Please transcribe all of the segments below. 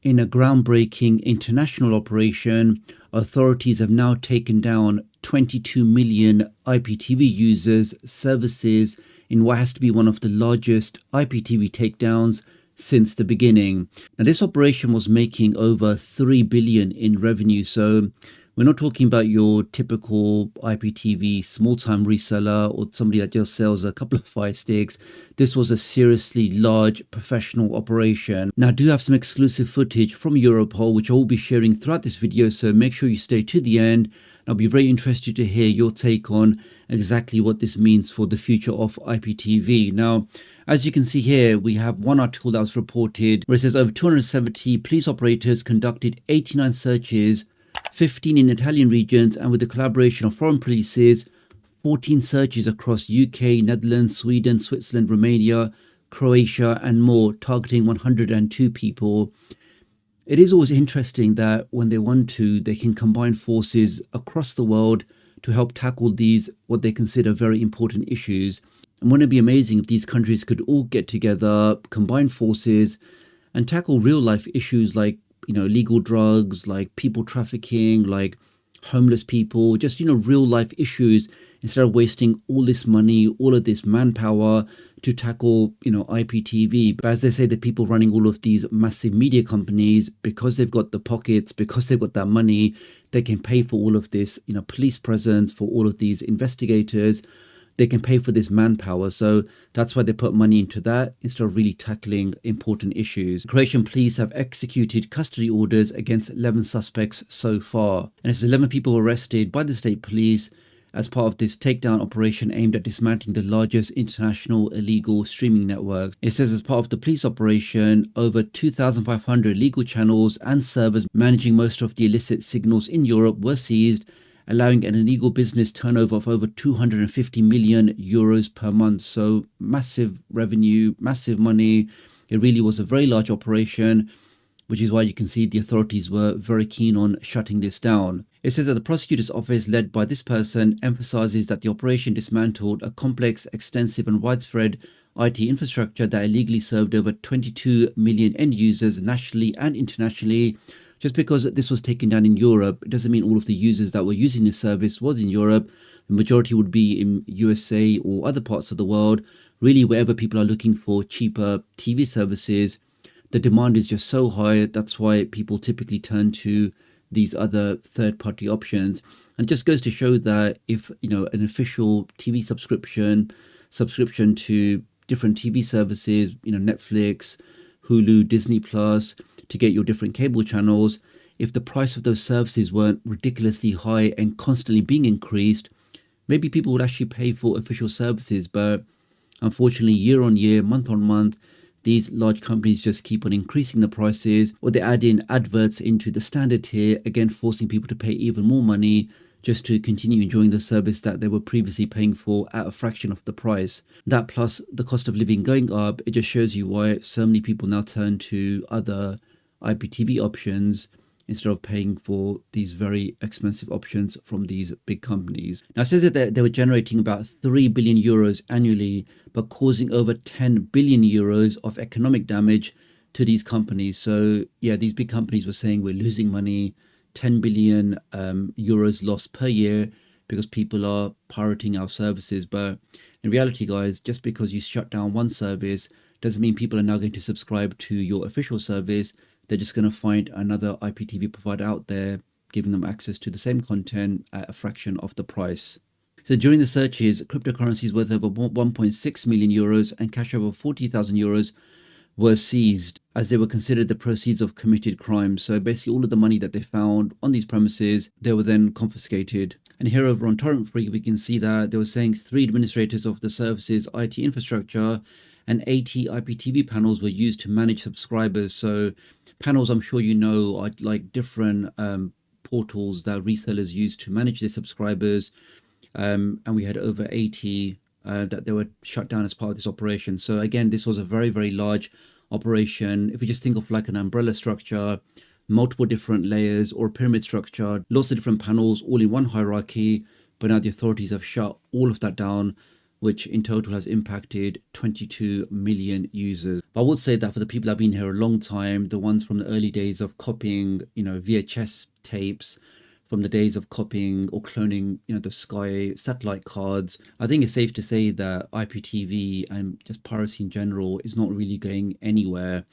In a groundbreaking international operation, authorities have now taken down 22 million IPTV users' services in what has to be one of the largest IPTV takedowns since the beginning. Now, this operation was making over 3 billion in revenue, so we're not talking about your typical IPTV small-time reseller or somebody that just sells a couple of Fire Sticks. This was a seriously large professional operation. Now, I do have some exclusive footage from Europol, which I will be sharing throughout this video, so make sure you stay to the end. I'll be very interested to hear your take on exactly what this means for the future of IPTV. Now, as you can see here, we have one article that was reported where it says over 270 police operators conducted 89 searches, 15 in Italian regions, and with the collaboration of foreign polices, 14 searches across UK, Netherlands, Sweden, Switzerland, Romania, Croatia, and more, targeting 102 people. It is always interesting that when they want to, they can combine forces across the world to help tackle these, what they consider very important issues. And wouldn't it be amazing if these countries could all get together, combine forces, and tackle real life issues like, illegal drugs, like people trafficking, like homeless people, just, real life issues, instead of wasting all this money, all of this manpower to tackle, IPTV. But as they say, the people running all of these massive media companies, because they've got the pockets, because they've got that money, they can pay for all of this, police presence, for all of these investigators. They can pay for this manpower. So that's why they put money into that instead of really tackling important issues. Croatian police have executed custody orders against 11 suspects so far. And it's 11 people arrested by the state police as part of this takedown operation aimed at dismantling the largest international illegal streaming network. It says as part of the police operation, over 2,500 legal channels and servers managing most of the illicit signals in Europe were seized, allowing an illegal business turnover of over 250 million euros per month. So massive revenue, massive money. It really was a very large operation, which is why you can see the authorities were very keen on shutting this down. It says that the prosecutor's office, led by this person, emphasizes that the operation dismantled a complex, extensive and widespread IT infrastructure that illegally served over 22 million end users nationally and internationally. Just because this was taken down in Europe, it doesn't mean all of the users that were using this service was in Europe. The majority would be in USA or other parts of the world. Really, wherever people are looking for cheaper TV services, the demand is just so high. That's why people typically turn to these other third-party options. And it just goes to show that if, an official TV subscription to different TV services, Netflix, Hulu, Disney Plus, to get your different cable channels, if the price of those services weren't ridiculously high and constantly being increased, maybe people would actually pay for official services. But unfortunately, year on year, month on month, these large companies just keep on increasing the prices, or they add in adverts into the standard tier, again forcing people to pay even more money just to continue enjoying the service that they were previously paying for at a fraction of the price. That plus the cost of living going up, it just shows you why so many people now turn to other IPTV options instead of paying for these very expensive options from these big companies. Now, it says that they were generating about 3 billion euros annually, but causing over 10 billion euros of economic damage to these companies. So yeah, these big companies were saying we're losing money, 10 billion euros lost per year because people are pirating our services. But in reality, guys, just because you shut down one service doesn't mean people are now going to subscribe to your official service. They're just going to find another IPTV provider out there, giving them access to the same content at a fraction of the price. So during the searches, cryptocurrencies worth over 1.6 million euros and cash over 40,000 euros were seized, as they were considered the proceeds of committed crimes. So basically all of the money that they found on these premises, they were then confiscated. And here over on Torrent Free, we can see that they were saying 3 administrators of the service's IT infrastructure and 80 IPTV panels were used to manage subscribers. So panels, I'm sure you know, are like different portals that resellers use to manage their subscribers. And we had over 80 that they were shut down as part of this operation. So again, this was a very, very large operation. If you just think of like an umbrella structure, multiple different layers, or a pyramid structure, lots of different panels all in one hierarchy, but now the authorities have shut all of that down which in total has impacted 22 million users. But I would say that for the people that have been here a long time, the ones from the early days of copying, VHS tapes, from the days of copying or cloning, the Sky satellite cards, I think it's safe to say that IPTV and just piracy in general is not really going anywhere.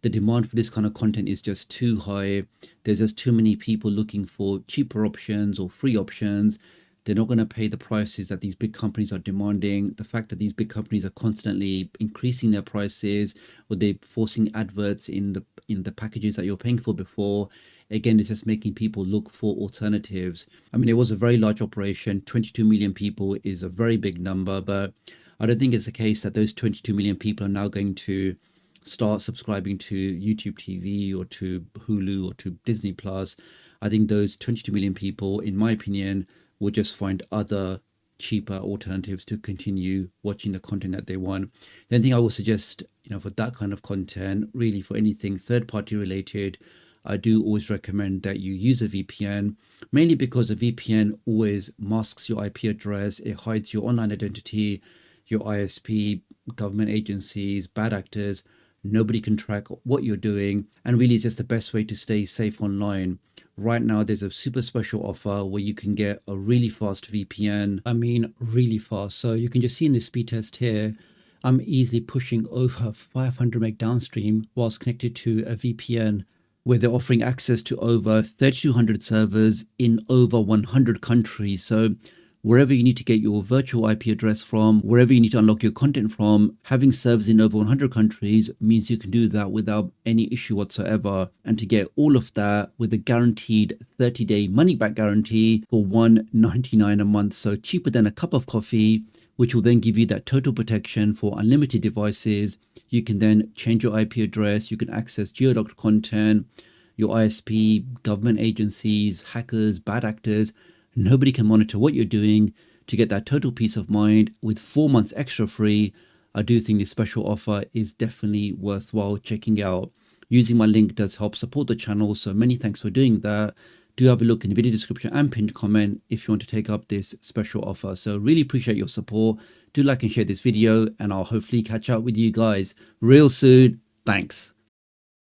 The demand for this kind of content is just too high. There's just too many people looking for cheaper options or free options. They're not going to pay the prices that these big companies are demanding. The fact that these big companies are constantly increasing their prices, or they're forcing adverts in the packages that you're paying for before, again, it's just making people look for alternatives. I mean, it was a very large operation. 22 million people is a very big number, but I don't think it's the case that those 22 million people are now going to start subscribing to YouTube TV or to Hulu or to Disney Plus. I think those 22 million people, in my opinion, will just find other cheaper alternatives to continue watching the content that they want. The only thing I would suggest, for that kind of content, really for anything third party related, I do always recommend that you use a VPN, mainly because a VPN always masks your IP address. It hides your online identity, your ISP, government agencies, bad actors. Nobody can track what you're doing, and really it's just the best way to stay safe online. Right now, there's a super special offer where you can get a really fast VPN. I mean, really fast. So you can just see in the speed test here, I'm easily pushing over 500 meg downstream whilst connected to a VPN, where they're offering access to over 3,200 servers in over 100 countries. So wherever you need to get your virtual IP address from, wherever you need to unlock your content from, having servers in over 100 countries means you can do that without any issue whatsoever. And to get all of that with a guaranteed 30-day money-back guarantee for $1.99 a month, so cheaper than a cup of coffee, which will then give you that total protection for unlimited devices. You can then change your IP address, you can access geo-doctored content, your ISP, government agencies, hackers, bad actors. Nobody can monitor what you're doing. To get that total peace of mind with 4 months extra free, I do think this special offer is definitely worthwhile checking out. Using my link does help support the channel, so many thanks for doing that. Do have a look in the video description and pinned comment if you want to take up this special offer. So really appreciate your support. Do like and share this video, and I'll hopefully catch up with you guys real soon. Thanks.